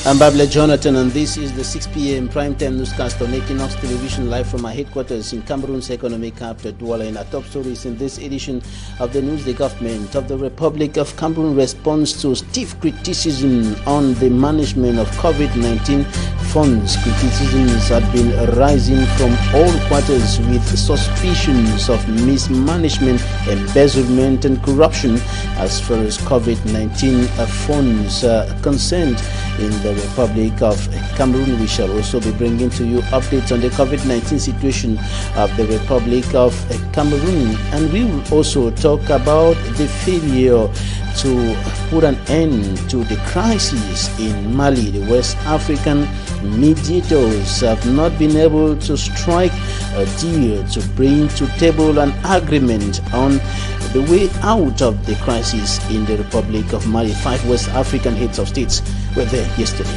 I'm Babla Jonathan, and this is the 6 p.m. primetime newscast on Equinoxe television, live from our headquarters in Cameroon's economic capital, Douala. In our top stories in this edition of the news, the government of the Republic of Cameroon responds to stiff criticism on the management of COVID-19 funds. Criticisms have been rising from all quarters, with suspicions of mismanagement, embezzlement and corruption as far as COVID-19 funds are concerned. In the Republic of Cameroon, we shall also be bringing to you updates on the COVID-19 situation of the Republic of Cameroon, and we will also talk about the failure to put an end to the crisis in Mali. The West African mediators have not been able to strike a deal to bring to table an agreement on the way out of the crisis in the Republic of Mali. 5 West African heads of states were there yesterday.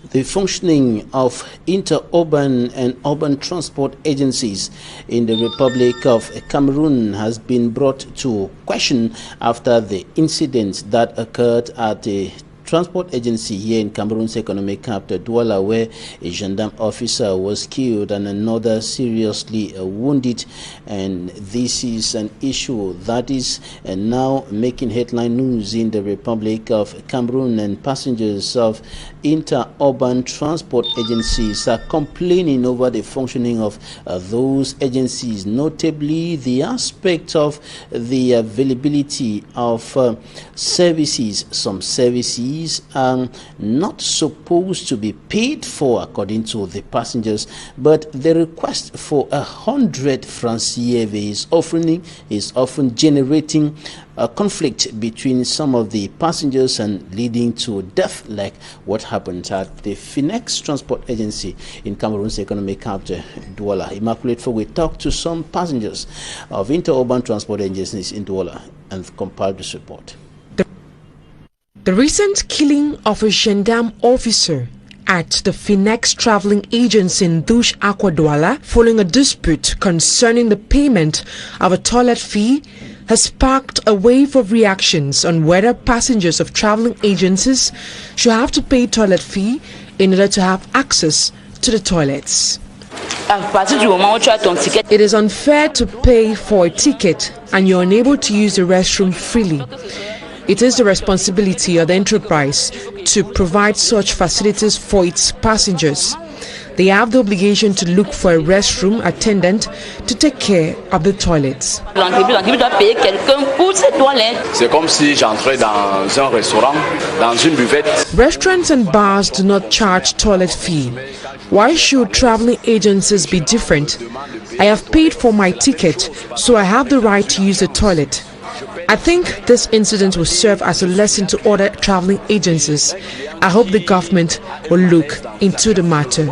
The functioning of interurban and urban transport agencies in the Republic of Cameroon has been brought to question after the incident that occurred at the transport agency here in Cameroon's economic capital, Douala, where a gendarme officer was killed and another seriously wounded. And this is an issue that is now making headline news in the Republic of Cameroon, and passengers of interurban transport agencies are complaining over the functioning of those agencies, notably the aspect of the availability of services. Some services are not supposed to be paid for according to the passengers, but the request for 100 francs CFA is often generating a conflict between some of the passengers and leading to death, like what happened at the Equinoxe transport agency in Cameroon's economic capital, Douala. Immaculate for we talked to some passengers of interurban transport agencies in Douala and compiled this report. The recent killing of a gendarme officer at the Equinoxe traveling agency in Douche Aqua Douala, following a dispute concerning the payment of a toilet fee, has sparked a wave of reactions on whether passengers of traveling agencies should have to pay toilet fee in order to have access to the toilets. It is unfair to pay for a ticket and you're unable to use the restroom freely. It is the responsibility of the enterprise to provide such facilities for its passengers. They have the obligation to look for a restroom attendant to take care of the toilets. C'est comme si j'entrais dans un restaurant, dans une buvette. Restaurants and bars do not charge toilet fee. Why should traveling agencies be different? I have paid for my ticket, so I have the right to use the toilet. I think this incident will serve as a lesson to other traveling agencies. I hope the government will look into the matter.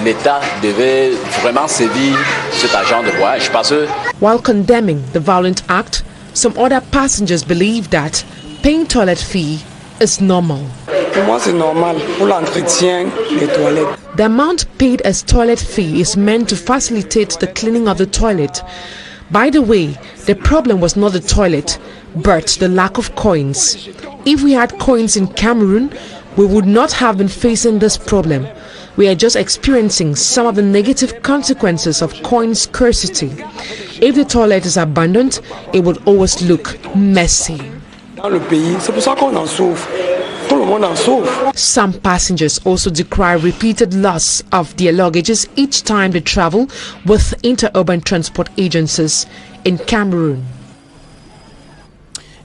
L'État devait vraiment sévir cet agent de voyage parce que, while condemning the violent act, some other passengers believe that paying toilet fee is normal. The amount paid as toilet fee is meant to facilitate the cleaning of the toilet. By the way, the problem was not the toilet, but the lack of coins. If we had coins in Cameroon, we would not have been facing this problem. We are just experiencing some of the negative consequences of coin scarcity. If the toilet is abandoned, it will always look messy. Some passengers also decry repeated loss of their luggages each time they travel with interurban transport agencies in Cameroon.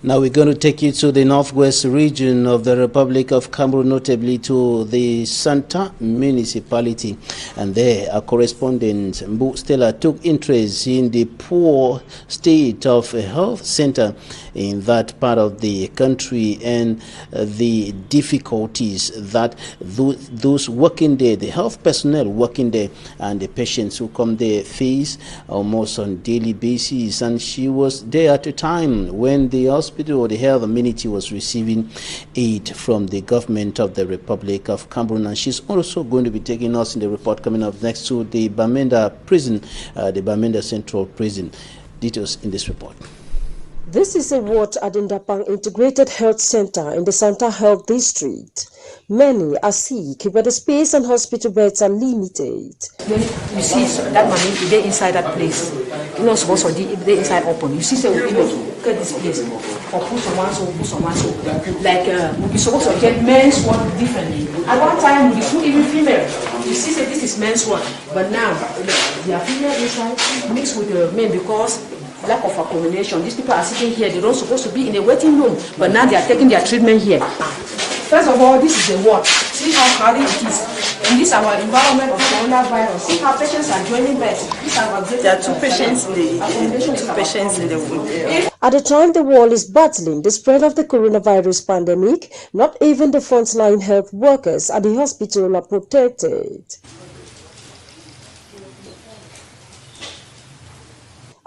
Now we're going to take you to the northwest region of the Republic of Cameroon, notably to the Santa municipality. And there, our correspondent Mbu Stella took interest in the poor state of a health center in that part of the country and the difficulties that those working there, the health personnel working there, and the patients who come there face almost on a daily basis. And she was there at a time when the hospital or the health amenity was receiving aid from the government of the Republic of Cameroon, and she's also going to be taking us in the report coming up next to the Bamenda prison, the Bamenda Central Prison. Details in this report. This is a ward at Ndapang Integrated Health Center in the Santa Health District. Many are sick, but the space and hospital beds are limited. When you see that money, they're inside that place. You're not supposed to be inside open. You see, say, we look at this place. Or put someone so. Like, we're supposed to get men's ward differently. At one time, we put even female. You see, say, this is men's ward. But now, they are female inside mixed with the men because lack of accommodation. These people are sitting here. They're not supposed to be in a waiting room. But now they are taking their treatment here. First of all, this is a ward. See how crowded it is. In this our environment of coronavirus. See how patients are joining beds. There are two patients in the ward. At the time the world is battling the spread of the coronavirus pandemic, not even the frontline health workers at the hospital are protected.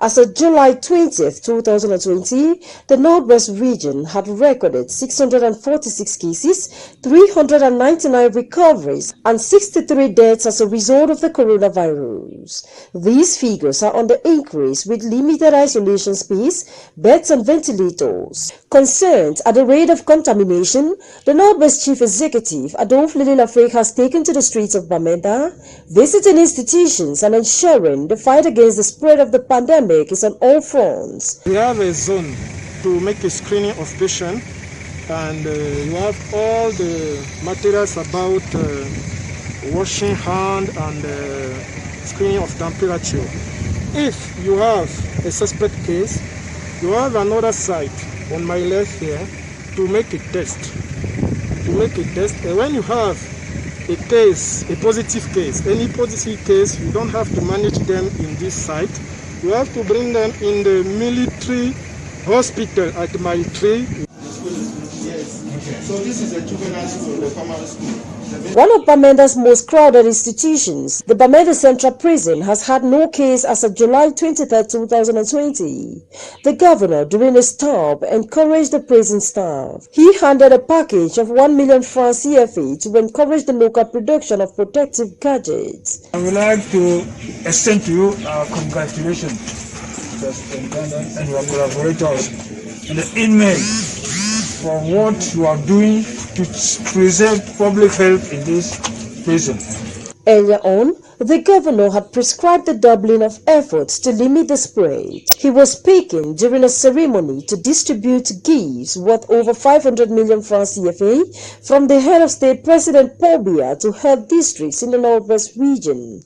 As of July 20th, 2020, the Northwest region had recorded 646 cases, 399 recoveries, and 63 deaths as a result of the coronavirus. These figures are on the increase with limited isolation space, beds and ventilators. Concerned at the rate of contamination, the Northwest Chief Executive, Adolphe Lafrique, has taken to the streets of Bamenda, visiting institutions and ensuring the fight against the spread of the pandemic is on all fronts. We have a zone to make a screening of patients, and you have all the materials about washing hand and screening of temperature. If you have a suspect case, you have another site on my left here to make a test. And when you have a case, a positive case, any positive case, you don't have to manage them in this site. You have to bring them in the military hospital at Mile 3. Yes. So this is a juvenile school, the Kamer school. One of Bamenda's most crowded institutions, the Bamenda Central Prison, has had no case as of July 23, 2020. The governor, during his stop, encouraged the prison staff. He handed a package of 1 million francs CFA to encourage the local production of protective gadgets. I would like to extend to you our congratulations to the superintendent and your collaborators and the inmates for what you are doing to preserve public health in this prison. Earlier on, the governor had prescribed the doubling of efforts to limit the spread. He was speaking during a ceremony to distribute gifts worth over 500 million francs CFA from the head of state, President Paul Biya, to health districts in the Northwest region.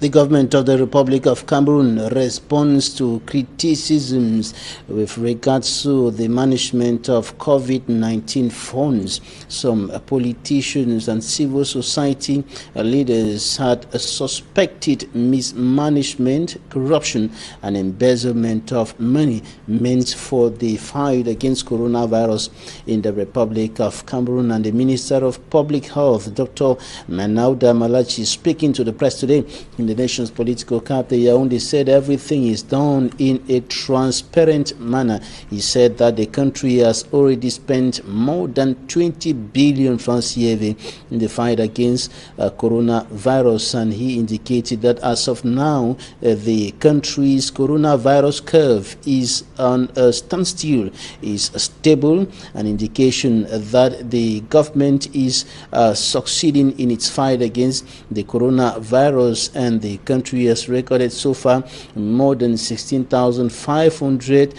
The government of the Republic of Cameroon responds to criticisms with regards to the management of COVID-19 funds. Some politicians and civil society leaders had suspected mismanagement, corruption, and embezzlement of money meant for the fight against coronavirus in the Republic of Cameroon. And the Minister of Public Health, Dr. Manauda Malachi, speaking to the press today in the nation's political capital, Yaoundé, said everything is done in a transparent manner. He said that the country has already spent more than 20 billion francs CFA in the fight against coronavirus, and he indicated that as of now, the country's coronavirus curve is on a standstill, is stable, an indication that the government is succeeding in its fight against the coronavirus, and the country has recorded so far more than 16,500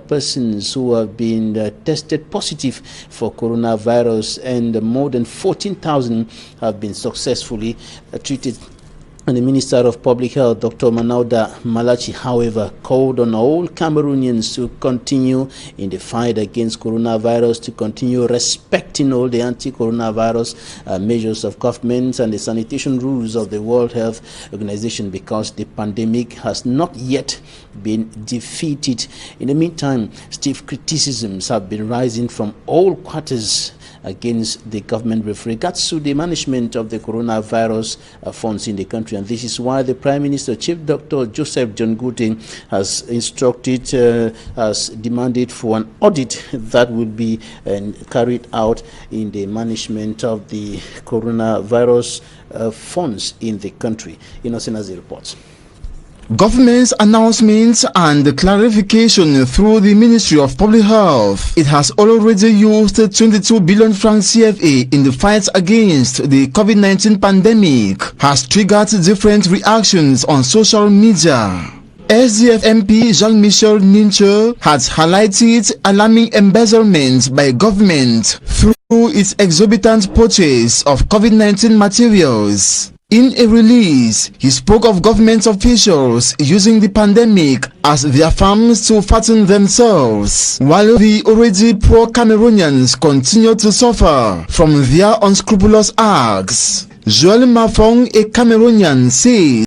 persons who have been tested positive for coronavirus, and more than 14,000 have been successfully treated. And the Minister of Public Health, Dr. Manauda Malachi, however, called on all Cameroonians to continue in the fight against coronavirus, to continue respecting all the anti-coronavirus measures of government and the sanitation rules of the World Health Organization, because the pandemic has not yet been defeated. In the meantime, stiff criticisms have been rising from all quarters against the government with regards to the management of the coronavirus funds in the country. And this is why the Prime Minister, Chief Dr. Joseph John Gutting, has instructed, has demanded for an audit that will be carried out in the management of the coronavirus funds in the country. Innocent as the reports. Government's announcements and clarification through the Ministry of Public Health. It has already used 22 billion francs CFA in the fight against the COVID-19 pandemic, has triggered different reactions on social media. SDF MP Jean-Michel Ninche has highlighted alarming embezzlement by government through its exorbitant purchase of COVID-19 materials. In a release, he spoke of government officials using the pandemic as their farms to fatten themselves, while the already poor Cameroonians continue to suffer from their unscrupulous acts. Joel Mafong, a Cameroonian, says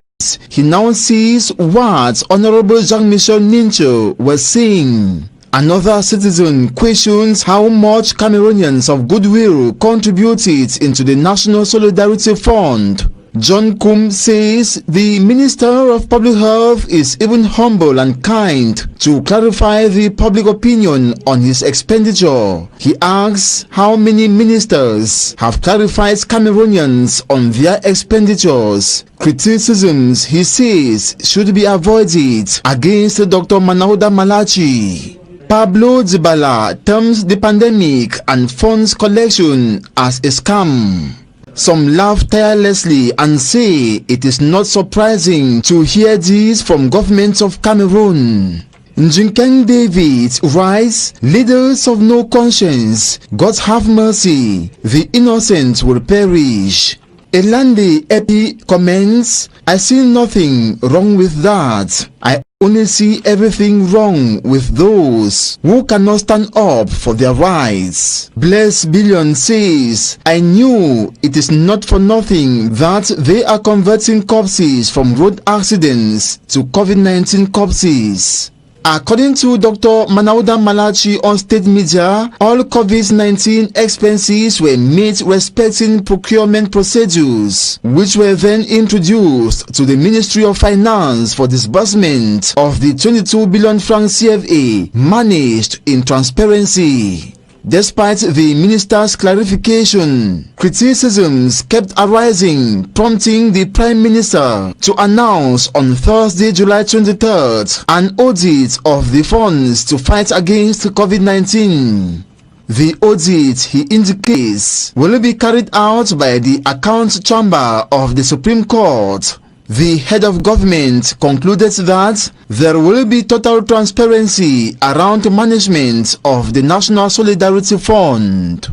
he now sees what Honorable Jean-Michel Ninche was saying. Another citizen questions how much Cameroonians of goodwill contributed into the National Solidarity Fund. John Kum says the Minister of Public Health is even humble and kind to clarify the public opinion on his expenditure. He asks how many ministers have clarified Cameroonians on their expenditures. Criticisms, he says, should be avoided against Dr. Manauda Malachi. Pablo Dibala terms the pandemic and funds collection as a scam. Some laugh tirelessly and say it is not surprising to hear this from governments of Cameroon. Njinkeng David writes, leaders of no conscience, God have mercy, the innocent will perish. Elande Epi comments, I see nothing wrong with that. I only see everything wrong with those who cannot stand up for their rights. Bless Billion says, I knew it is not for nothing that they are converting corpses from road accidents to COVID-19 corpses. According to Dr. Manauda Malachi on state media, all COVID-19 expenses were made respecting procurement procedures, which were then introduced to the Ministry of Finance for disbursement of the 22 billion francs CFA managed in transparency. Despite the minister's clarification, criticisms kept arising, prompting the Prime Minister to announce on Thursday, July 23rd, an audit of the funds to fight against COVID-19. The audit, he indicates, will be carried out by the Account Chamber of the Supreme Court. The head of government concluded that there will be total transparency around management of the National Solidarity Fund.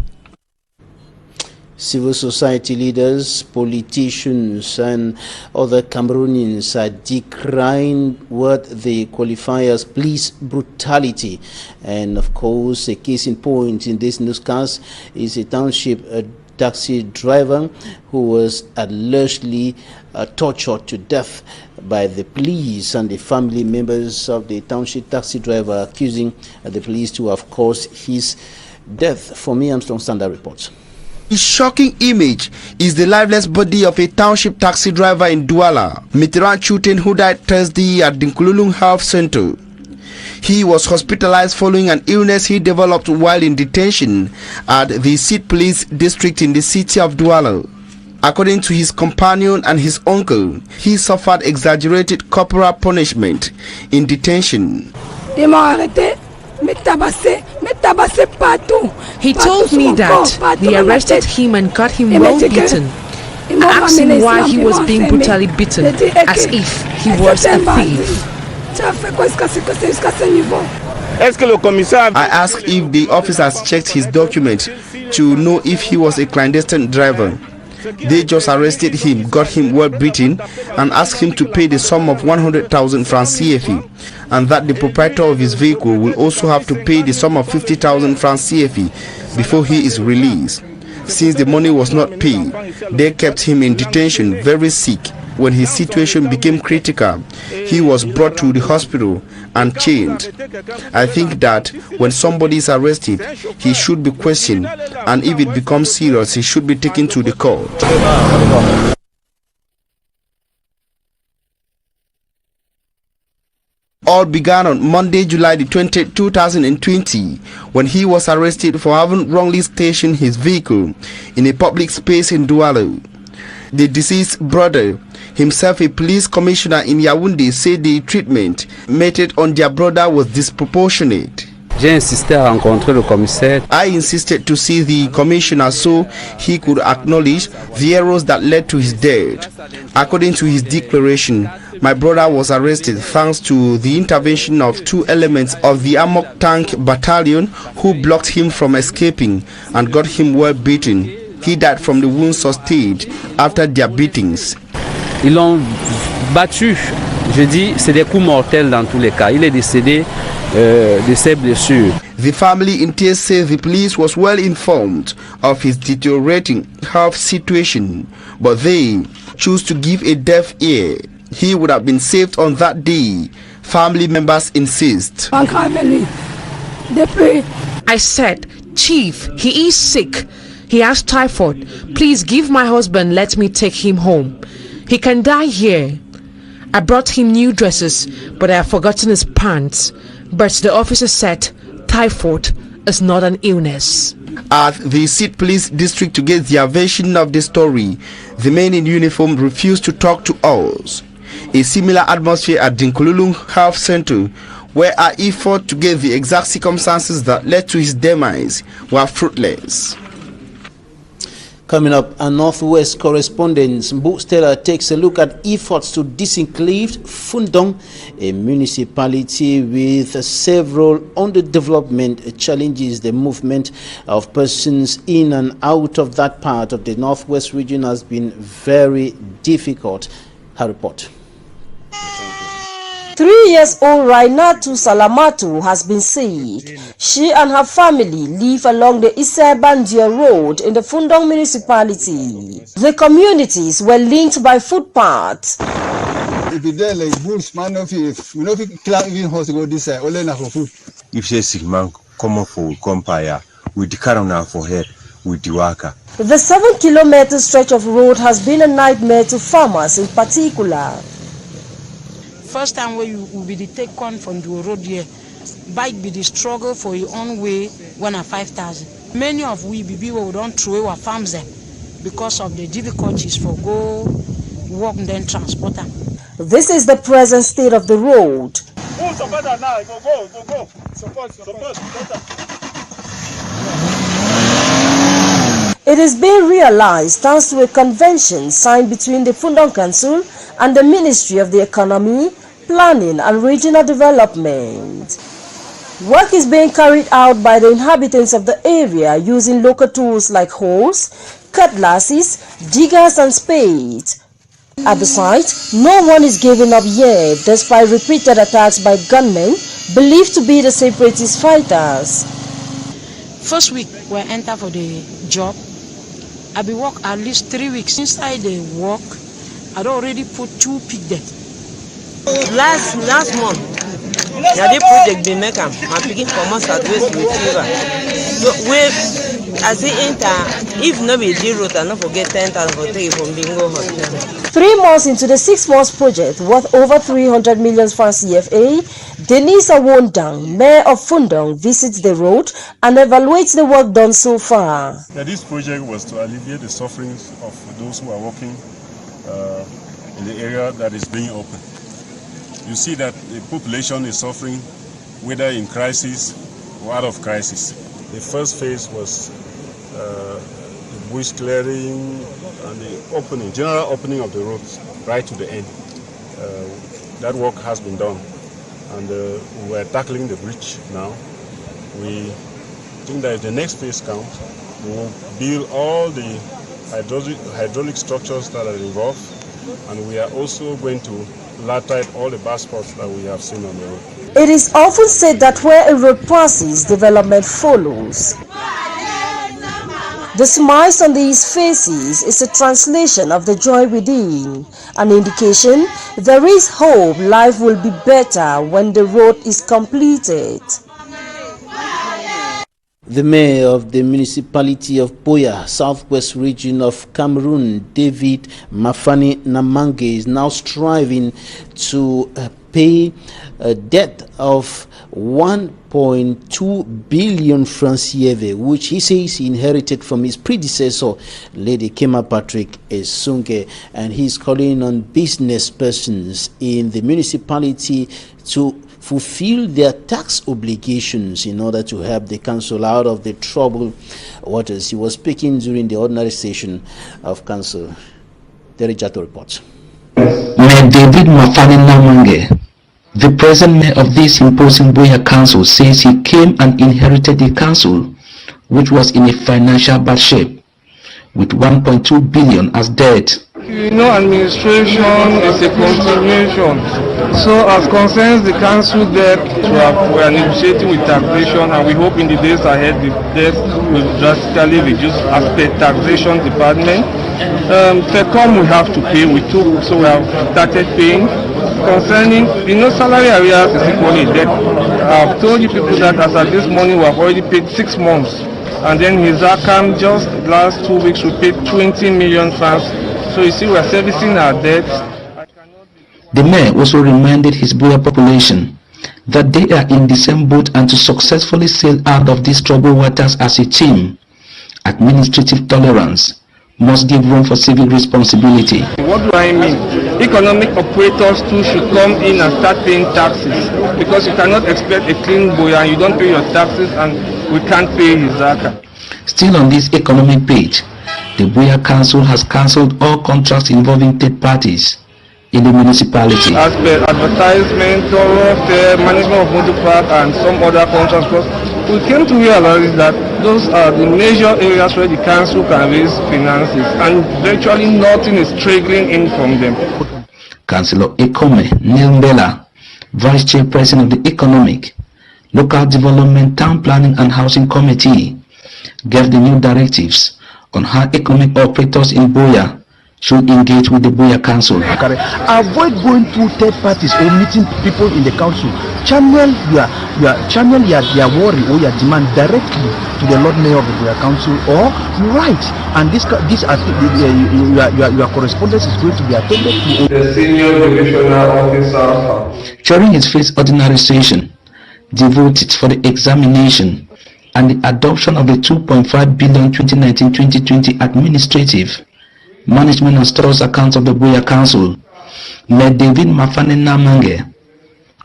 Civil society leaders, politicians, and other Cameroonians are decrying what they qualify as police brutality. And of course, a case in point in this newscast is a township taxi driver who was allegedly tortured to death by the police, and the family members of the township taxi driver accusing the police to have caused his death. For me, Armstrong Standard reports. The shocking image is the lifeless body of a township taxi driver in Douala, Mitterrand Chuten, who died Thursday at the Nkululung Health Center. He was hospitalized following an illness he developed while in detention at the Seat Police District in the city of Douala. According to his companion and his uncle, he suffered exaggerated corporal punishment in detention. He told me that they arrested him and got him well beaten. I asked him why he was being brutally beaten, as if he was a thief. I asked if the officers checked his document to know if he was a clandestine driver. They just arrested him, got him well beaten, and asked him to pay the sum of 100,000 francs CFA, and that the proprietor of his vehicle will also have to pay the sum of 50,000 francs CFA before he is released. Since the money was not paid, they kept him in detention, very sick. When his situation became critical, he was brought to the hospital and chained. I think that when somebody is arrested, he should be questioned, and if it becomes serious, he should be taken to the court. All began on Monday, July the 20th, 2020, when he was arrested for having wrongly stationed his vehicle in a public space in Douala. The deceased brother, himself a police commissioner in Yaoundé, said the treatment meted on their brother was disproportionate. J'ai insisté à rencontrer le commissaire. I insisted to see the commissioner so he could acknowledge the errors that led to his death. According to his declaration, my brother was arrested thanks to the intervention of 2 elements of the Amok Tank Battalion who blocked him from escaping and got him well beaten. He died from the wounds sustained after their beatings. Ils l'ont battu. Je dis, c'est des coups mortels dans tous les cas. Il est décédé de ses blessures. The family in tears says the police was well informed of his deteriorating health situation, but they choose to give a deaf ear. He would have been saved on that day, family members insist. I said, Chief, he is sick. He has typhoid. Please give my husband, let me take him home. He can die here. I brought him new dresses, but I have forgotten his pants. But the officer said, typhoid is not an illness. At the Seat Police District to get their version of the story, the men in uniform refused to talk to us. A similar atmosphere at Dinkululung Health Center, where our effort to get the exact circumstances that led to his demise were fruitless. Coming up, a Northwest correspondent, Mbu Stella, takes a look at efforts to disenclave Fundong, a municipality with several underdevelopment challenges. The movement of persons in and out of that part of the Northwest region has been very difficult. Her report. 3-year-old Rainatu Salamatu has been saved. She and her family live along the Isebandia Road in the Fundong municipality. The communities were linked by footpaths. If there like bush, man, if we know if climb even horse go this side, only na for food. If say sick man come up for compare with the car now for head with the worker. The 7-kilometer stretch of road has been a nightmare to farmers in particular. First time where you will be the take on from the road here, bike be the struggle for your own way when at 5,000. Many of we people don't throw our farms them because of the difficulties for go walk and then transport them. This is the present state of the road. It is being realized thanks to a convention signed between the Fundong Council and the Ministry of the Economy, Planning and Regional Development. Work is being carried out by the inhabitants of the area using local tools like hoes, cutlasses, diggers and spades. At the site, no one is giving up yet despite repeated attacks by gunmen believed to be the separatist fighters. First week we enter for the job, I be work at least 3 weeks. Inside the work, I'd already put 2 pig there. Last month, the project they make I'm picking for months at West River. So we as it enter, if no be zero, I not forget 10,000 for take from Bingo Hotel. 3 months into the 6-month project, worth over 300 million francs CFA, Denise Awondang, Mayor of Fundong, visits the road and evaluates the work done so far. Yeah, this project was to alleviate the sufferings of those who are working in the area that is being opened. You see that the population is suffering, whether in crisis or out of crisis. The first phase was the bush clearing and the opening, general opening of the roads right to the end. That work has been done, and we are tackling the bridge now. We think that if the next phase comes, we will build all the hydraulic structures that are involved, and we are also going to laterite all the bad spots that we have seen on the road. It is often said that where a road passes, development follows. The smiles on these faces is a translation of the joy within, an indication there is hope life will be better when the road is completed. The mayor of the municipality of Buea, southwest region of Cameroon, David Mafani Namange, is now striving to pay a debt of 1.2 billion francs CFA, which he says he inherited from his predecessor, Lady Kamer Patrick Esunke, and he's calling on business persons in the municipality to fulfill their tax obligations in order to help the council out of the troubled waters. He was speaking during the ordinary session of council. Derijato reports. Mayor David Mafani Namange, the present mayor of this imposing Buea council, says he came and inherited the council, which was in a financial bad shape, with 1.2 billion as debt. You know, administration is a continuation. So as concerns the council debt, we are negotiating with taxation, and we hope in the days ahead the debt will drastically reduce as per taxation department. Second, we have to pay, so we have started paying. Concerning, salary arrears is equally debt. I've told you people that as at this morning we have already paid 6 months. And then his account, just last 2 weeks, we paid 20 million francs. So you see, we are servicing our debts. The mayor also reminded his Buea population that they are in the same boat and to successfully sail out of these troubled waters as a team, administrative tolerance must give room for civic responsibility. What do I mean? Economic operators too should come in and start paying taxes, because you cannot expect a clean Buea and you don't pay your taxes, and we can't pay his account. Still on this economic page, the Buea Council has cancelled all contracts involving third parties in the municipality. As per advertisement, thoroughfare, management of motor park and some other contracts, because we came to realize that those are the major areas where the council can raise finances, and virtually nothing is trickling in from them. Councillor Kamer Mbela, Vice Chairperson of the Economic, Local Development, Town Planning and Housing Committee, gave the new directives on how economic operators in Buea should engage with the Buea Council. Avoid going through third parties or meeting people in the council. Channel your worry or your demand directly to the Lord Mayor of the Buea Council, or write, and your correspondence is going to be attended to. The senior divisional officer, during his first ordinary session, devoted for the examination and the adoption of the 2.5 billion 2019-2020 administrative, management and trust accounts of the Buea Council, Mayor David Mafani Namange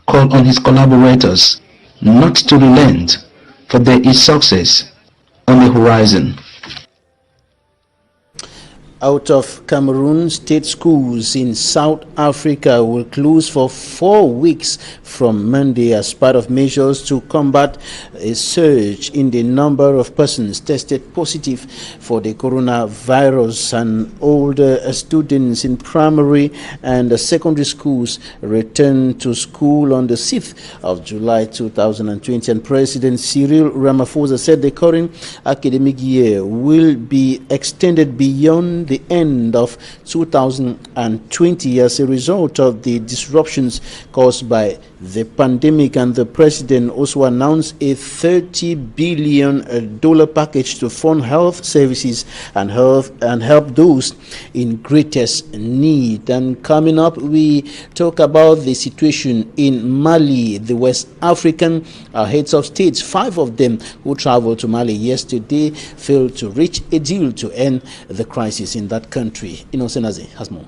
called on his collaborators not to relent, for there is success on the horizon. Out of Cameroon, state schools in South Africa will close for 4 weeks from Monday as part of measures to combat a surge in the number of persons tested positive for the coronavirus, and older students in primary and secondary schools return to school on the 6th of July 2020. And President Cyril Ramaphosa said the current academic year will be extended beyond the end of 2020 as a result of the disruptions caused by the pandemic. And the president also announced a $30 billion package to fund health services and help those in greatest need. And coming up, we talk about the situation in Mali. The West African heads of states, 5 of them who traveled to Mali yesterday, failed to reach a deal to end the crisis in that country. Inosenaze has more.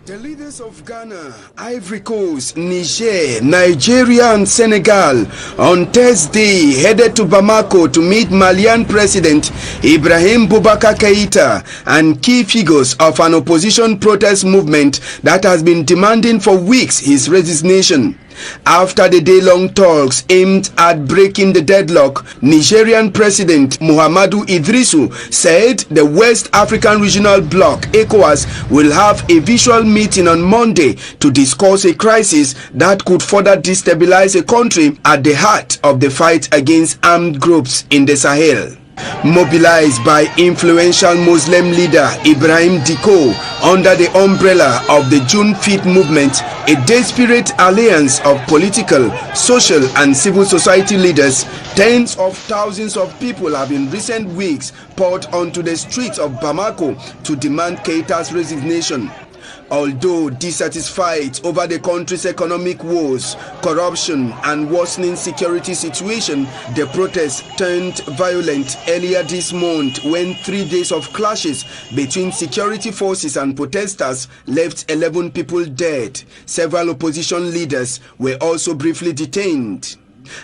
The leaders of Ghana, Ivory Coast, Niger, Nigeria and Senegal on Thursday headed to Bamako to meet Malian President Ibrahim Boubacar Keïta and key figures of an opposition protest movement that has been demanding for weeks his resignation. After the day-long talks aimed at breaking the deadlock, Nigerian President Muhammadu Idrisu said the West African Regional Bloc, ECOWAS, will have a visual meeting on Monday to discuss a crisis that could further destabilize a country at the heart of the fight against armed groups in the Sahel. Mobilized by influential Muslim leader Ibrahim Diko under the umbrella of the June 5th movement, a desperate alliance of political, social and civil society leaders, tens of thousands of people have in recent weeks poured onto the streets of Bamako to demand Keita's resignation. Although dissatisfied over the country's economic woes, corruption and worsening security situation, the protests turned violent earlier this month when 3 days of clashes between security forces and protesters left 11 people dead. Several opposition leaders were also briefly detained.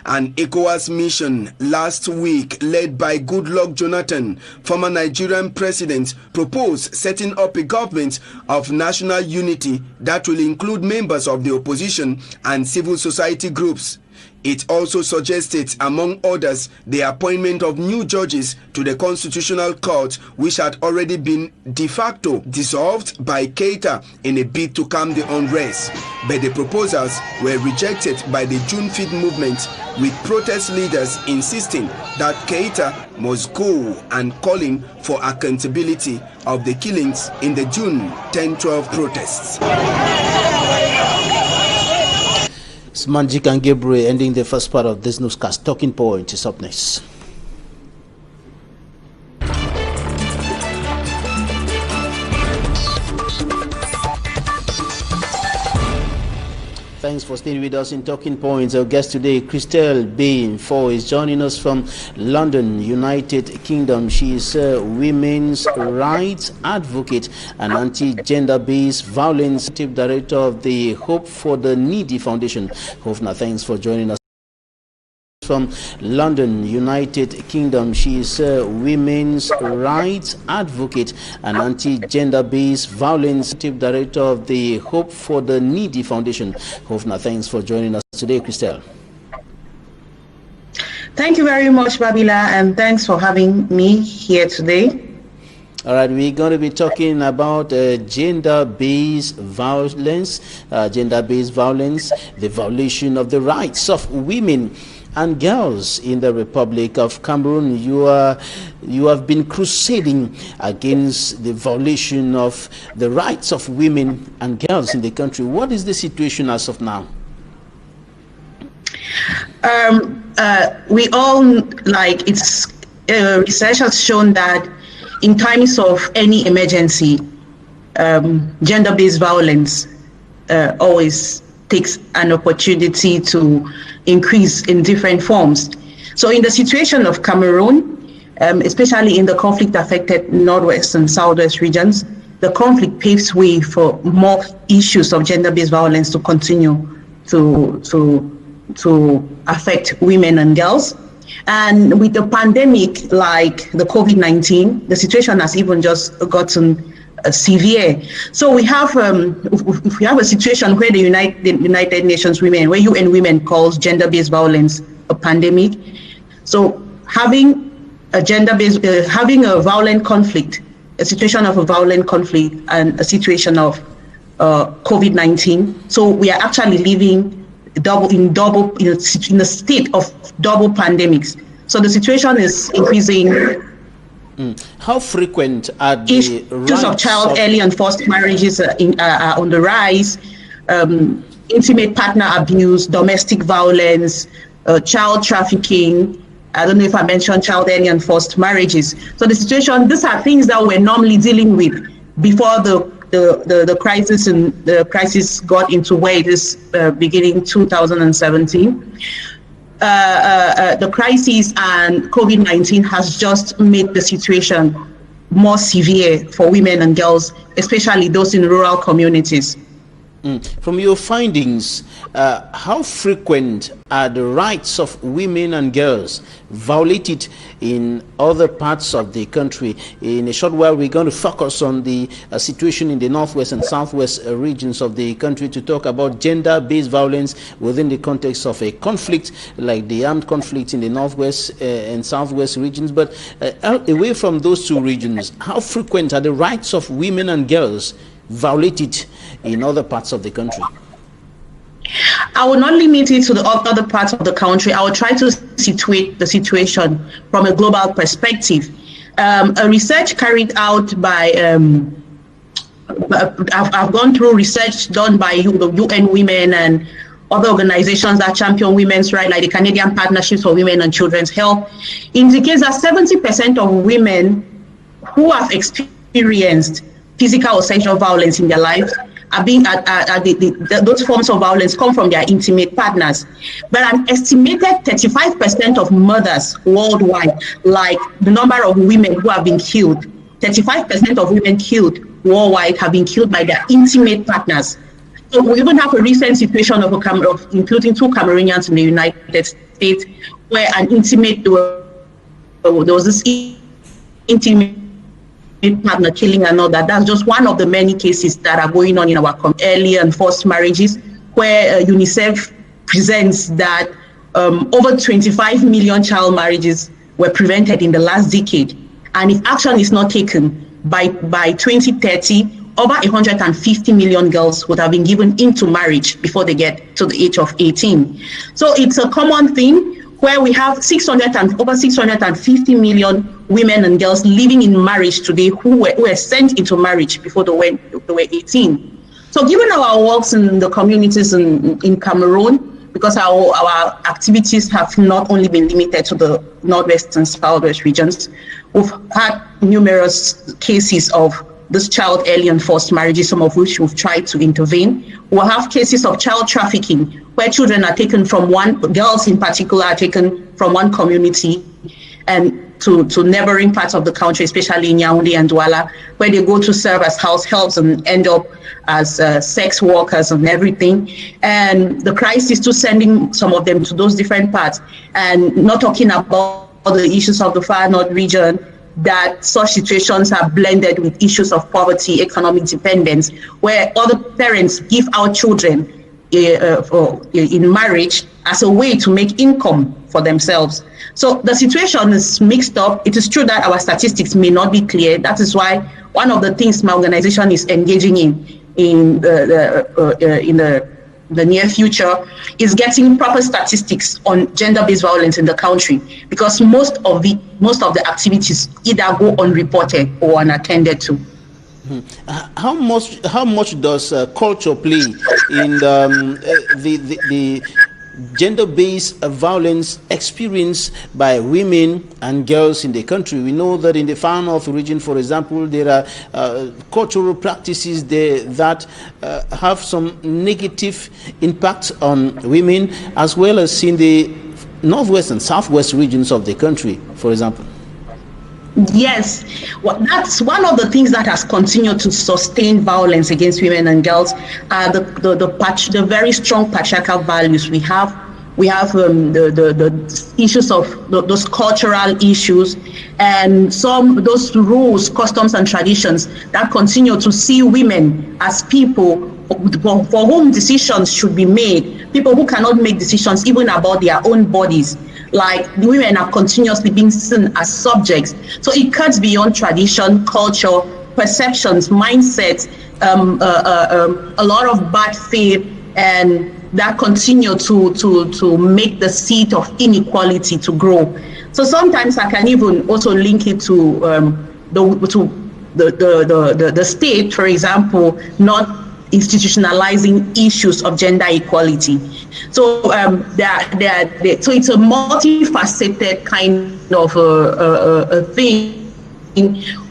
An ECOWAS mission last week led by Goodluck Jonathan, former Nigerian president, proposed setting up a government of national unity that will include members of the opposition and civil society groups. It also suggested, among others, the appointment of new judges to the Constitutional Court, which had already been de facto dissolved by Keita in a bid to calm the unrest. But the proposals were rejected by the June 5th movement, with protest leaders insisting that Keita must go and calling for accountability of the killings in the June 10-12 protests. Manjik and Gabriel ending the first part of this newscast. Talking Point is up next. Thanks for staying with us in Talking Points. Our guest today, Christelle Bain-Foy, is joining us from London, United Kingdom. She is a women's rights advocate and anti-gender-based violence director of the Hope for the Needy Foundation. Hofna, thanks for joining us. From London, United Kingdom. She is a women's rights advocate and anti-gender-based violence director of the Hope for the Needy Foundation. Hofna, thanks for joining us today, Christelle. Thank you very much, Babila, and thanks for having me here today. All right, we're going to be talking about gender-based violence, the violation of the rights of women and girls in the Republic of Cameroon. You have been crusading against the violation of the rights of women and girls in the country. What is the situation as of now? We all research has shown that in times of any emergency, gender-based violence always takes an opportunity to increase in different forms. So in the situation of Cameroon, especially in the conflict-affected northwest and southwest regions, the conflict paves way for more issues of gender-based violence to continue to affect women and girls. And with the pandemic like the COVID-19, the situation has even just gotten severe. So we have a situation where the United Nations Women, where UN Women calls gender-based violence a pandemic. So having a gender-based, having a violent conflict, a situation of a violent conflict, and a situation of COVID-19. So we are actually living in a state of double pandemics. So the situation is increasing. How frequent are the issues of early and forced marriages are on the rise? Intimate partner abuse, domestic violence, child trafficking. I don't know if I mentioned child early and forced marriages. So the situation, these are things that we're normally dealing with before the crisis got into where it is beginning 2017. The crisis and COVID-19 has just made the situation more severe for women and girls, especially those in rural communities. From your findings, how frequent are the rights of women and girls violated in other parts of the country? In a short while, we're going to focus on the situation in the northwest and southwest regions of the country to talk about gender-based violence within the context of a conflict like the armed conflict in the northwest and southwest regions. But away from those two regions, how frequent are the rights of women and girls violated in other parts of the country? I will not limit it to the other parts of the country. I will try to situate the situation from a global perspective. A research carried out by, I've gone through research done by the UN Women and other organizations that champion women's rights, like the Canadian Partnerships for Women and Children's Health, indicates that 70% of women who have experienced physical or sexual violence in their lives are being those forms of violence come from their intimate partners. But an estimated 35% of mothers worldwide, like the number of women who have been killed, 35% of women killed worldwide have been killed by their intimate partners. So we even have a recent situation of including 2 Cameroonians in the United States, where an intimate, there was this intimate partner killing another. That's just one of the many cases that are going on in our early and forced marriages, where UNICEF presents that over 25 million child marriages were prevented in the last decade. And if action is not taken, by 2030, over 150 million girls would have been given into marriage before they get to the age of 18. So it's a common thing where we have over 650 million women and girls living in marriage today who were sent into marriage before they were 18. So given our works in the communities in Cameroon, because our activities have not only been limited to the Northwest and Southwest regions, we've had numerous cases of this child early and forced marriages, some of which we've tried to intervene. We'll have cases of child trafficking, where children are taken from girls in particular are taken from one community and to neighboring parts of the country, especially in Yaoundé and Douala, where they go to serve as house helps and end up as sex workers and everything. And the crisis to sending some of them to those different parts, and not talking about the issues of the far north region, that such situations are blended with issues of poverty, economic dependence, where other parents give our children in marriage as a way to make income for themselves. So the situation is mixed up. It is true that our statistics may not be clear. That is why one of the things my organization is engaging in the near future is getting proper statistics on gender-based violence in the country, because most of the activities either go unreported or unattended to. How much does culture play in the gender-based violence experienced by women and girls in the country? We know that in the far north region, for example, there are cultural practices there that have some negative impact on women, as well as in the northwest and southwest regions of the country, for example. Yes, well, that's one of the things that has continued to sustain violence against women and girls. The very strong patriarchal values we have. We have the issues of those cultural issues, and those rules, customs, and traditions that continue to see women as people for whom decisions should be made, people who cannot make decisions even about their own bodies. Like, the women are continuously being seen as subjects. So it cuts beyond tradition, culture, perceptions, mindsets, a lot of bad faith, and that continue to make the seed of inequality to grow. So sometimes I can even also link it to the state, for example, not institutionalizing issues of gender equality. So so it's a multifaceted kind of a thing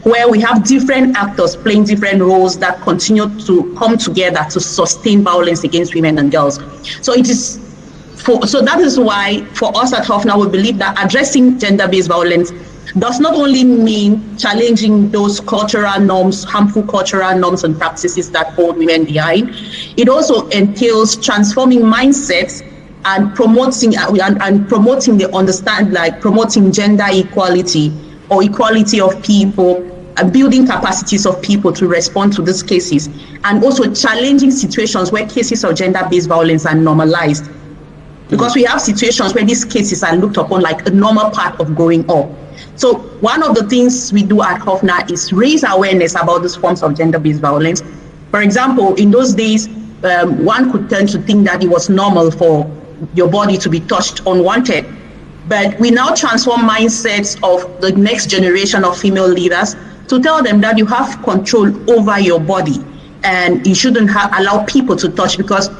where we have different actors playing different roles that continue to come together to sustain violence against women and girls. So that is why for us at HOFNA, we believe that addressing gender-based violence does not only mean challenging those cultural norms, harmful cultural norms and practices that hold women behind. It also entails transforming mindsets and promoting the understanding, like promoting gender equality or equality of people, and building capacities of people to respond to these cases, and also challenging situations where cases of gender-based violence are normalized. Because we have situations where these cases are looked upon like a normal part of growing up. So one of the things we do at HOFNA is raise awareness about these forms of gender-based violence. For example, in those days, one could tend to think that it was normal for your body to be touched unwanted. But we now transform mindsets of the next generation of female leaders to tell them that you have control over your body and you shouldn't allow people to touch, because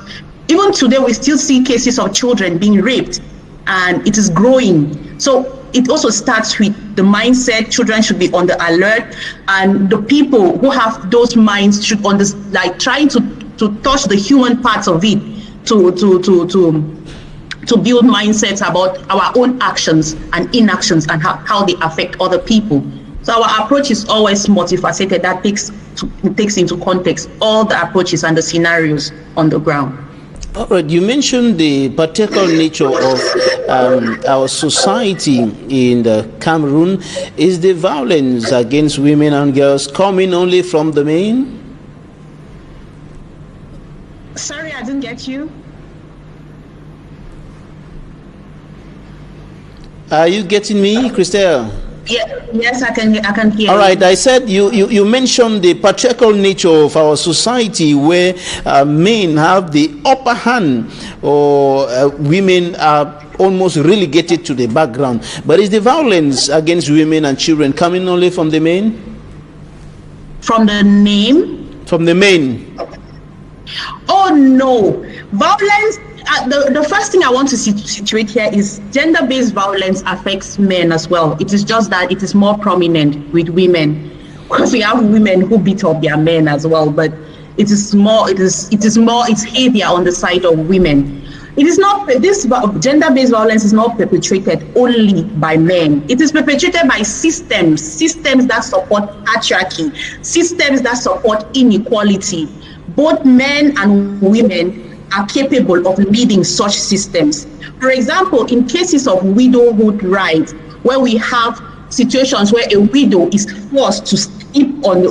even today we still see cases of children being raped and it is growing. So it also starts with the mindset. Children should be on the alert, and the people who have those minds should trying to touch the human parts of it to build mindsets about our own actions and inactions and how they affect other people. So our approach is always multifaceted. That takes into context all the approaches and the scenarios on the ground. All right, you mentioned the particular nature of our society in Cameroon. Is the violence against women and girls coming only from the men? Sorry, I didn't get you. Are you getting me, Christelle? Yeah, yes, I can hear. All right, I said you mentioned the patriarchal nature of our society, where men have the upper hand, or women are almost relegated to the background. But is the violence against women and children coming only from the men? From the name? From the men. Oh no, violence. The first thing I want to situate here is gender-based violence affects men as well. It is just that it is more prominent with women, because we have women who beat up their men as well. But it's heavier on the side of women. It is not, this gender-based violence is not perpetrated only by men. It is perpetrated by systems that support patriarchy, systems that support inequality. Both men and women are capable of leading such systems. For example, in cases of widowhood rights, where we have situations where a widow is forced to sleep on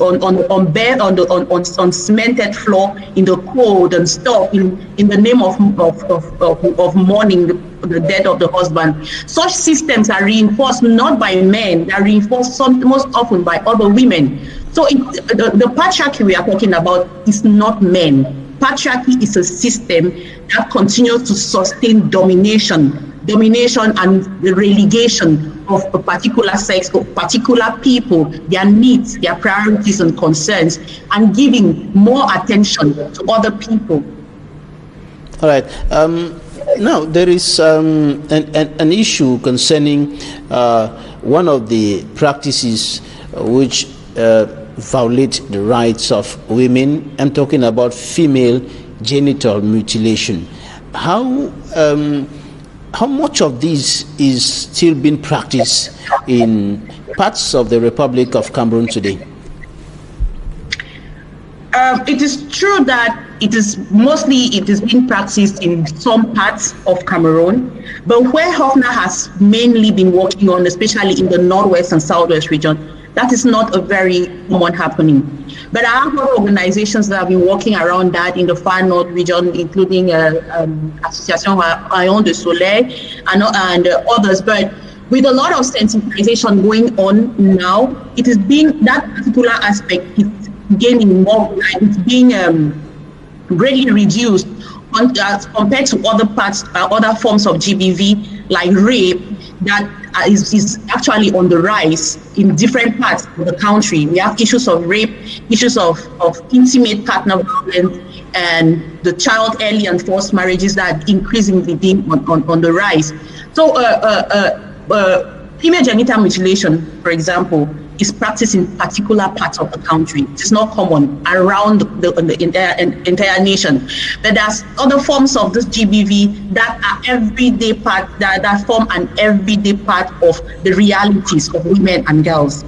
cemented floor in the cold and stuff in the name of mourning the death of the husband. Such systems are reinforced not by men, they are reinforced most often by other women. So the patriarchy we are talking about is not men. Patriarchy is a system that continues to sustain domination and the relegation of a particular sex, of particular people, their needs, their priorities and concerns, and giving more attention to other people. All right. Now, there is an issue concerning one of the practices which violate the rights of women. I'm talking about female genital mutilation. How much of this is still being practiced in parts of the Republic of Cameroon today? It is true that it is being practiced in some parts of Cameroon, but where Hofna has mainly been working on, especially in the northwest and southwest region, that is not a very common happening. But I have other organizations that have been working around that in the far north region, including Association Rayon de Soleil and others. But with a lot of sensitization going on now, it is being, that particular aspect is gaining more, it's being greatly reduced compared to other parts, other forms of GBV like rape, that is actually on the rise in different parts of the country. We have issues of rape, issues of intimate partner violence, and the child early and forced marriages that are increasingly being on the rise. So female genital mutilation, for example, is practiced in particular parts of the country. It's not common around the entire nation. But there's other forms of this GBV that are everyday part, that form an everyday part of the realities of women and girls.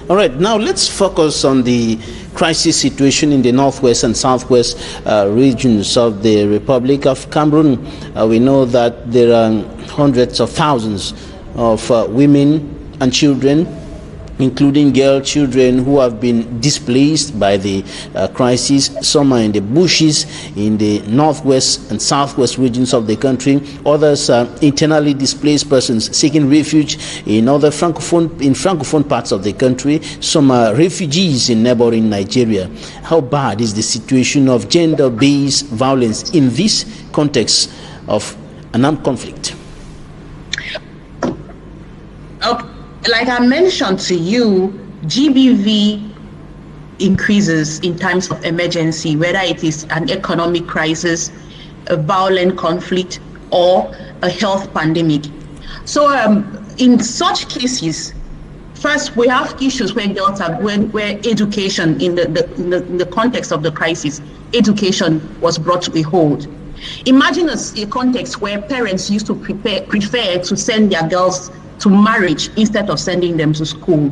All right, now let's focus on the crisis situation in the northwest and southwest regions of the Republic of Cameroon. We know that there are hundreds of thousands of women and children, including girl children, who have been displaced by the crisis. Some are in the bushes in the northwest and southwest regions of the country. Others are internally displaced persons seeking refuge in other francophone parts of the country. Some are refugees in neighboring Nigeria. How bad is the situation of gender-based violence in this context of an armed conflict? like I mentioned to you, GBV increases in times of emergency, whether it is an economic crisis, a violent conflict, or a health pandemic. So in such cases, first we have issues where girls have where education in the context of the crisis, education was brought to a halt. Imagine a context where parents used to prefer to send their girls to marriage instead of sending them to school.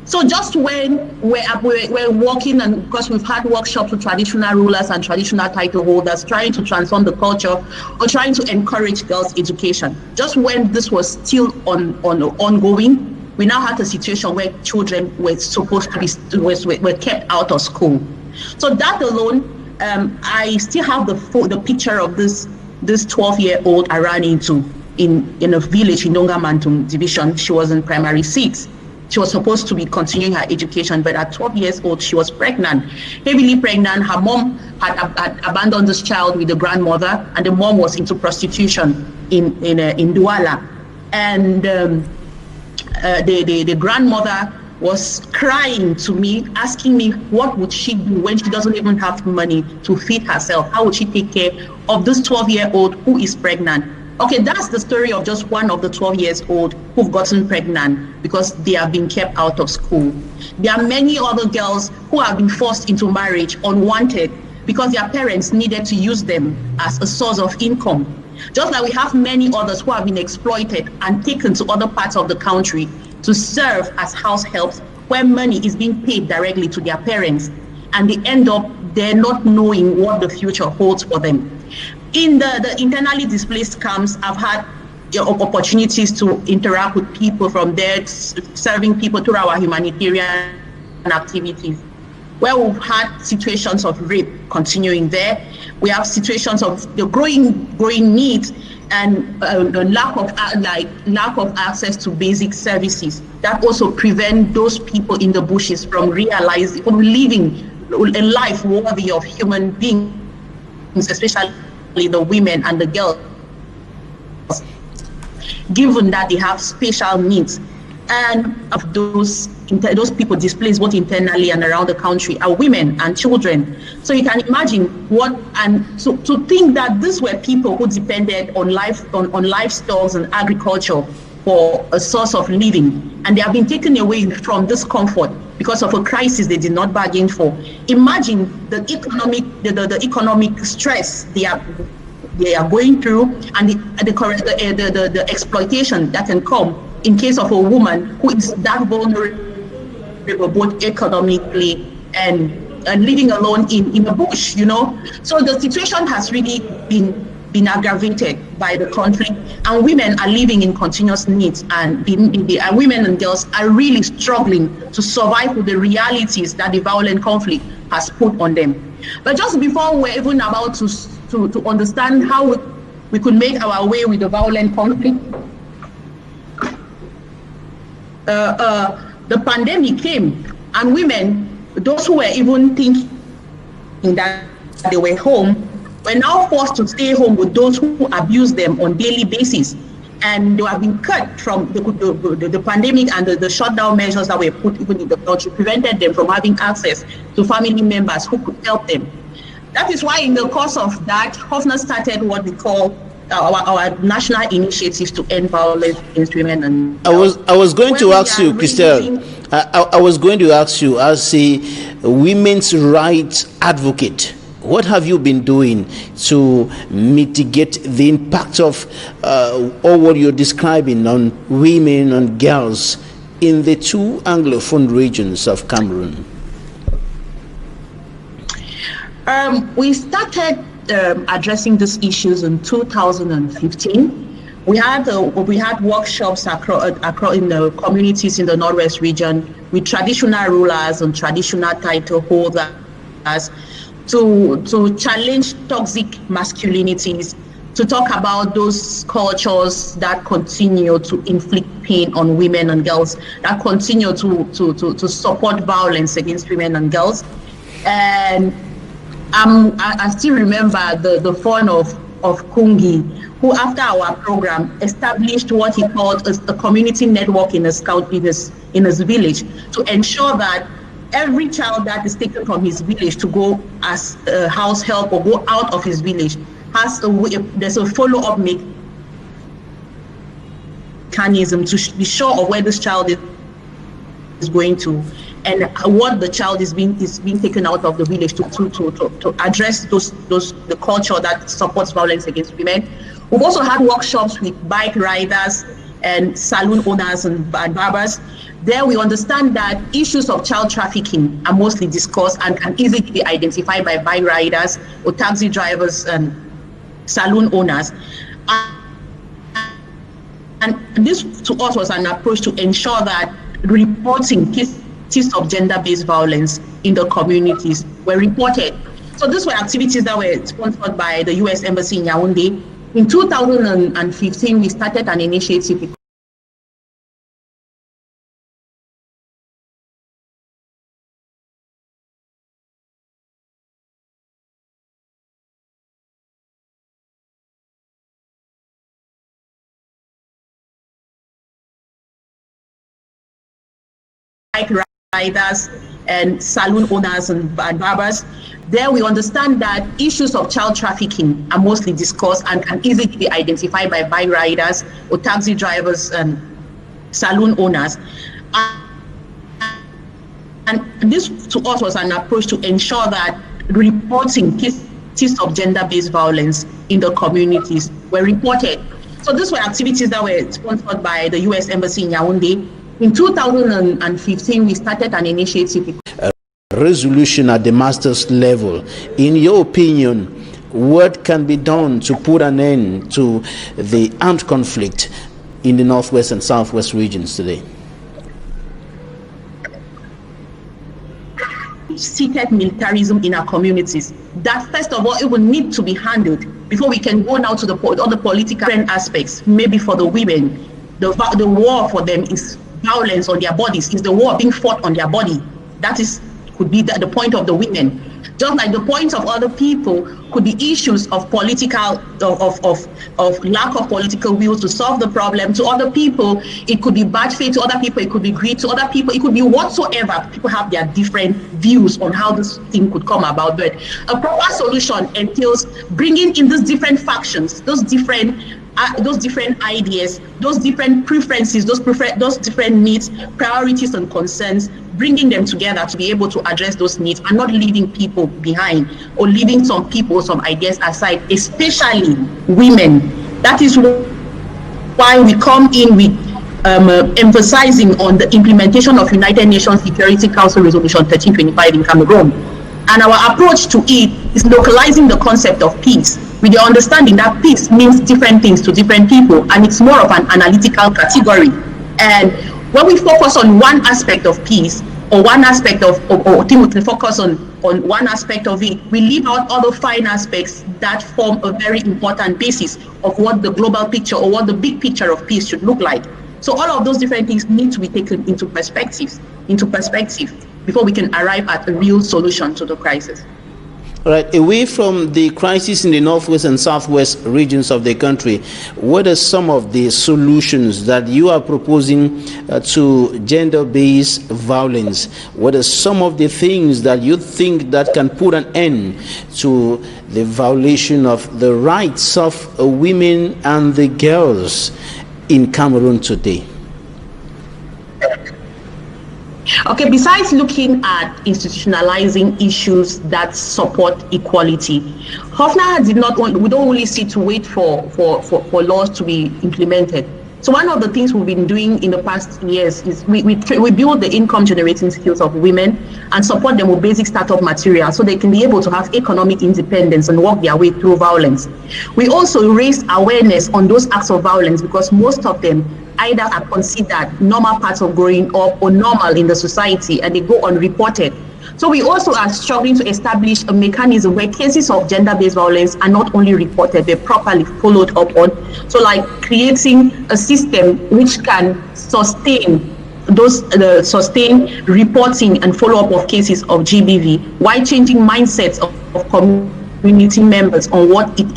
So just when we're working, and because we've had workshops with traditional rulers and traditional title holders trying to transform the culture or trying to encourage girls' education, just when this was still ongoing, we now had a situation where children were supposed to be were kept out of school. So that alone, I still have the picture of this 12-year-old I ran into in a village in Nongamantum division. She was in primary 6. She was supposed to be continuing her education, but at 12 years old, she was pregnant, heavily pregnant. Her mom had abandoned this child with the grandmother, and the mom was into prostitution in Douala. And the grandmother was crying to me, asking me what would she do when she doesn't even have money to feed herself? How would she take care of this 12-year-old who is pregnant? Okay, that's the story of just one of the 12 years old who've gotten pregnant because they have been kept out of school. There are many other girls who have been forced into marriage unwanted because their parents needed to use them as a source of income. Just like we have many others who have been exploited and taken to other parts of the country to serve as house helps, where money is being paid directly to their parents, and they end up they're not knowing what the future holds for them. In the internally displaced camps, I've had opportunities to interact with people from there, serving people through our humanitarian activities, where we've had situations of rape continuing there. We have situations of the growing needs and the lack of access to basic services that also prevent those people in the bushes from living a life worthy of human beings, especially the women and the girls, given that they have special needs. And of those people displaced both internally and around the country are women and children. So you can imagine so to think that these were people who depended on livestock and agriculture for a source of living, and they have been taken away from this comfort because of a crisis they did not bargain for. Imagine the economic stress they are going through, and the exploitation that can come in case of a woman who is that vulnerable both economically and living alone in the bush, So the situation has really been aggravated by the conflict, and women are living in continuous needs, and women and girls are really struggling to survive with the realities that the violent conflict has put on them. But just before we're even about to understand how we could make our way with the violent conflict, the pandemic came, and women, those who were even thinking that they were home, were now forced to stay home with those who abuse them on daily basis. And they have been cut from the pandemic, and the shutdown measures that were put even in the country prevented them from having access to family members who could help them. That is why in the course of that, Hofner started what we call our national initiatives to end violence against women and girls. I was going to ask you, Christelle, I was going to ask you as a women's rights advocate, what have you been doing to mitigate the impact of all what you're describing on women and girls in the two Anglophone regions of Cameroon? We started addressing these issues in 2015. We had workshops across in the communities in the Northwest region with traditional rulers and traditional title holders to challenge toxic masculinities, to talk about those cultures that continue to inflict pain on women and girls, that continue to support violence against women and girls. And I still remember the fun of Kungi, who, after our program, established what he called a community network in his village to ensure that every child that is taken from his village to go as house help or go out of his village there's a follow-up mechanism to be sure of where this child is going to and what the child is being taken out of the village to address the culture that supports violence against women. We've also had workshops with bike riders and saloon owners and barbers. There we understand that issues of child trafficking are mostly discussed and can easily be identified by bike riders or taxi drivers and saloon owners. And this to us was an approach to ensure that reporting cases of gender-based violence in the communities were reported. So these were activities that were sponsored by the U.S. Embassy in Yaoundé. In 2015, we started an initiative bike riders and saloon owners and barbers. There we understand that issues of child trafficking are mostly discussed and can easily be identified by bike riders or taxi drivers and saloon owners. And this to us was an approach to ensure that reporting cases of gender-based violence in the communities were reported. So these were activities that were sponsored by the U.S. Embassy in Yaoundé. In 2015, we started an initiative. Resolution at the master's level. In your opinion, what can be done to put an end to the armed conflict in the northwest and southwest regions today? Seated militarism in our communities. That first of all, it will need to be handled before we can go now to the other political aspects. Maybe for the women, the war for them is violence on their bodies, is the war being fought on their body. That could be the point of the women. Just like the points of other people could be issues of political, of lack of political will to solve the problem. To other people, it could be bad faith. To other people, it could be greed. To other people, it could be whatsoever. People have their different views on how this thing could come about. But a proper solution entails bringing in these different factions, those different ideas, those different preferences, those different needs, priorities and concerns, bringing them together to be able to address those needs and not leaving people behind or leaving some people, some ideas aside, especially women. That is why we come in with emphasizing on the implementation of United Nations Security Council Resolution 1325 in Cameroon. And our approach to it is localizing the concept of peace with the understanding that peace means different things to different people, and it's more of an analytical category. And when we focus on one aspect of peace, or one aspect of, or we can focus on one aspect of it, we leave out other fine aspects that form a very important basis of what the global picture or what the big picture of peace should look like. So all of those different things need to be taken into perspective before we can arrive at a real solution to the crisis. All right, away from the crisis in the northwest and southwest regions of the country, what are some of the solutions that you are proposing to gender-based violence? What are some of the things that you think that can put an end to the violation of the rights of women and the girls in Cameroon today? Okay, besides looking at institutionalizing issues that support equality, Hofna we don't only sit to wait for laws to be implemented. So one of the things we've been doing in the past years is we build the income generating skills of women and support them with basic startup material so they can be able to have economic independence and work their way through violence. We also raise awareness on those acts of violence because most of them either are considered normal parts of growing up or normal in the society and they go unreported. So we also are struggling to establish a mechanism where cases of gender-based violence are not only reported, they're properly followed up on. So like creating a system which can sustain reporting and follow-up of cases of GBV while changing mindsets of community members on what it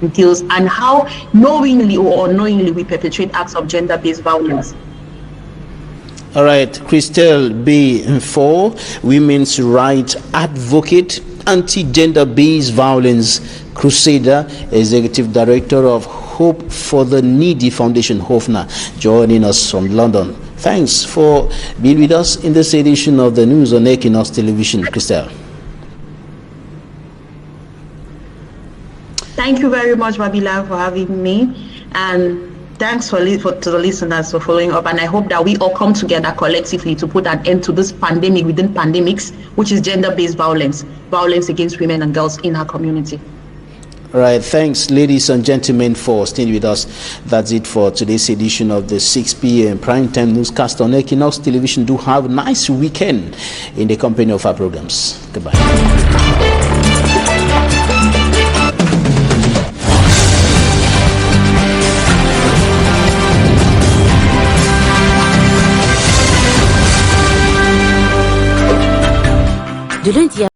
entails, and how knowingly or unknowingly we perpetrate acts of gender-based violence. All right, Christelle B4, women's rights advocate, anti-gender-based violence crusader, executive director of Hope for the Needy Foundation, HOFNA, joining us from London. Thanks for being with us in this edition of the news on Equinoxe Television, Christelle. Thank you very much, Babila, for having me, and thanks to the listeners for following up. And I hope that we all come together collectively to put an end to this pandemic within pandemics, which is gender-based violence against women and girls in our community. All right, thanks, ladies and gentlemen, for staying with us. That's it for today's edition of the 6 p.m. primetime newscast on Equinoxe Television. Do have a nice weekend in the company of our programs. Goodbye.